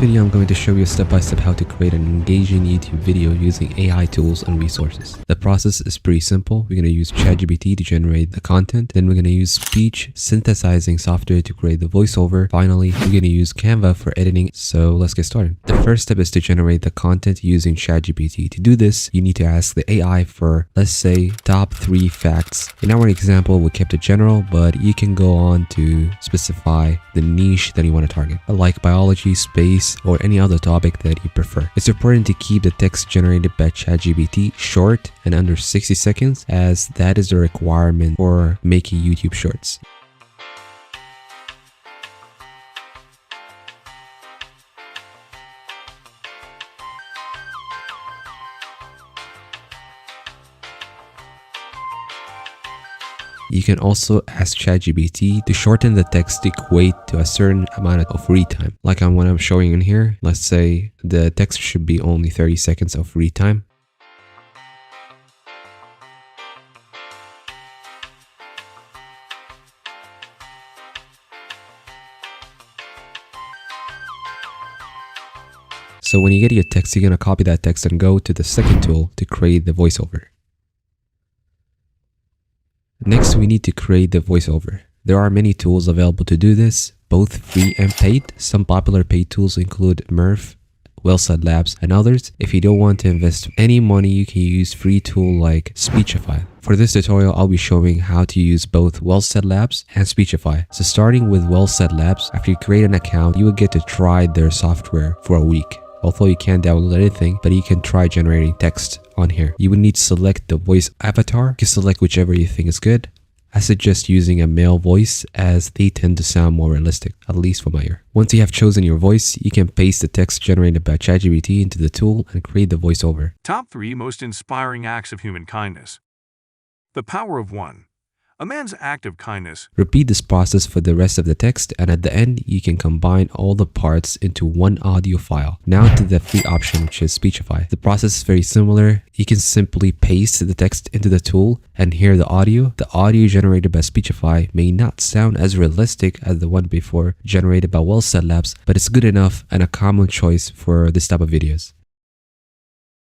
video, I'm going to show you step by step how to create an engaging YouTube video using AI tools and resources. The process is pretty simple. We're going to use ChatGPT to generate the content. Then we're going to use speech synthesizing software to create the voiceover. Finally, we're going to use Canva for editing. So let's get started. The first step is to generate the content using ChatGPT. To do this, you need to ask the AI for, let's say, top 3 facts. In our example, we kept it general, but you can go on to specify the niche that you want to target, like biology, space, or any other topic that you prefer. It's important to keep the text generated by ChatGPT short and under 60 seconds, as that is the requirement for making YouTube shorts. You can also ask ChatGPT to shorten the text to equate to a certain amount of read time. Like what I'm showing in here, let's say the text should be only 30 seconds of read time. So when you get your text, you're going to copy that text and go to the second tool to create the voiceover. Next, we need to create the voiceover. There are many tools available to do this, both free and paid. Some popular paid tools include Murph, Well-Said Labs, and others. If you don't want to invest any money, you can use free tool like Speechify. For this tutorial, I'll be showing how to use both Well-Said Labs and Speechify. So starting with Well-Said Labs, after you create an account, you will get to try their software for a week. Although you can't download anything, but you can try generating text on here. You would need to select the voice avatar. You can select whichever you think is good. I suggest using a male voice, as they tend to sound more realistic, at least for my ear. Once you have chosen your voice, you can paste the text generated by ChatGPT into the tool and create the voiceover. Top 3 most inspiring acts of human kindness. The power of one. A man's act of kindness. Repeat this process for the rest of the text, and at the end, you can combine all the parts into one audio file. Now to the free option, which is Speechify. The process is very similar. You can simply paste the text into the tool and hear the audio. The audio generated by Speechify may not sound as realistic as the one before, generated by Well-Said Labs, but it's good enough and a common choice for this type of videos.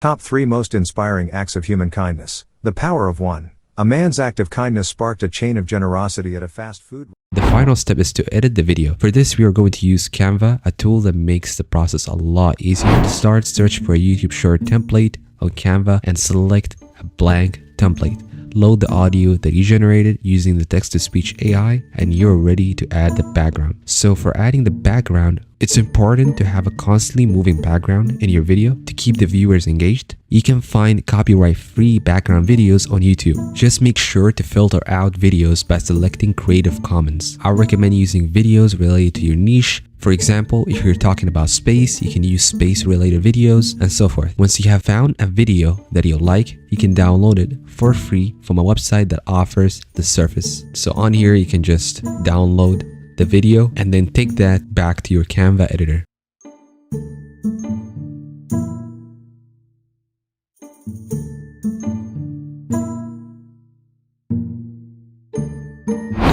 Top 3 most inspiring acts of human kindness. The power of one. A man's act of kindness sparked a chain of generosity at a fast food. The final step is to edit the video. For this, we are going to use Canva, a tool that makes the process a lot easier. To start, search for a YouTube short template on Canva and select a blank template. Load the audio that you generated using the text-to-speech AI, and you're ready to add the background. So for adding the background, it's important to have a constantly moving background in your video to keep the viewers engaged. You can find copyright-free background videos on YouTube. Just make sure to filter out videos by selecting Creative Commons. I recommend using videos related to your niche. For example, if you're talking about space, you can use space-related videos and so forth. Once you have found a video that you like, you can download it for free from a website that offers the service. So on here, you can just download the video and then take that back to your Canva editor.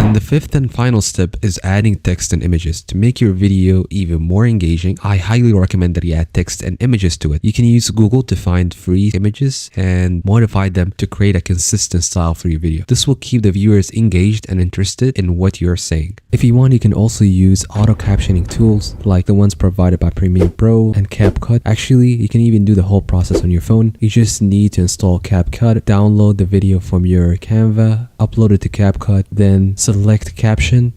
And the fifth and final step is adding text and images. To make your video even more engaging, I highly recommend that you add text and images to it. You can use Google to find free images and modify them to create a consistent style for your video. This will keep the viewers engaged and interested in what you're saying. If you want, you can also use auto captioning tools like the ones provided by Premiere Pro and CapCut. Actually, you can even do the whole process on your phone. You just need to install CapCut, download the video from your Canva, upload it to CapCut, then select caption,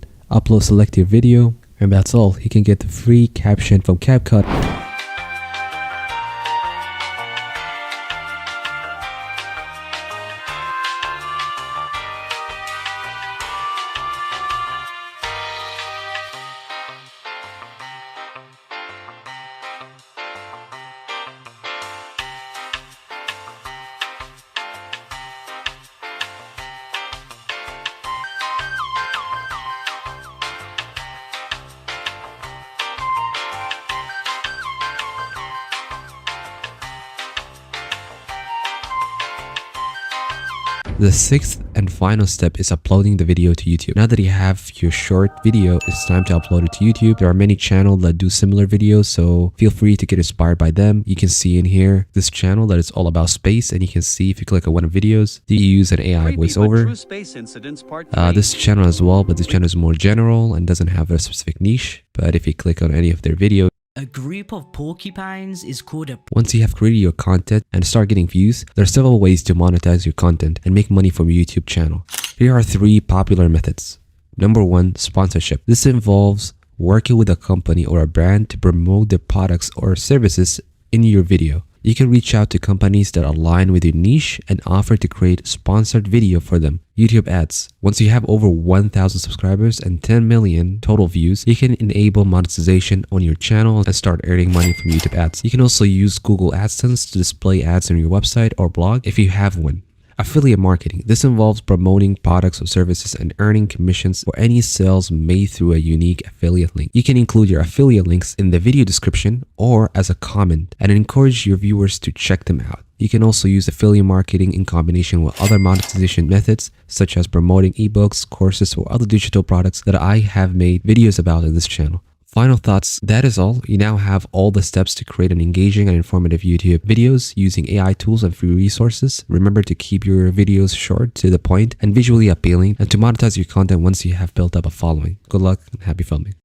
select your video, and that's all. You can get the free caption from CapCut. The sixth and final step is uploading the video to YouTube. Now that you have your short video, it's time to upload it to YouTube. There are many channels that do similar videos, so feel free to get inspired by them. You can see in here this channel that is all about space, and you can see if you click on one of the videos, do you use an AI voiceover? This channel as well, but this channel is more general and doesn't have a specific niche. But if you click on any of their videos, a group of porcupines is called a... Once you have created your content and start getting views, there are several ways to monetize your content and make money from your YouTube channel. Here are 3 popular methods. Number 1, sponsorship. This involves working with a company or a brand to promote their products or services in your video. You can reach out to companies that align with your niche and offer to create sponsored video for them. YouTube ads. Once you have over 1,000 subscribers and 10 million total views, you can enable monetization on your channel and start earning money from YouTube ads. You can also use Google AdSense to display ads on your website or blog if you have one. Affiliate marketing. This involves promoting products or services and earning commissions for any sales made through a unique affiliate link. You can include your affiliate links in the video description or as a comment and encourage your viewers to check them out. You can also use affiliate marketing in combination with other monetization methods such as promoting ebooks, courses, or other digital products that I have made videos about in this channel. Final thoughts, that is all. You now have all the steps to create an engaging and informative YouTube videos using AI tools and free resources. Remember to keep your videos short, to the point, and visually appealing, and to monetize your content once you have built up a following. Good luck and happy filming.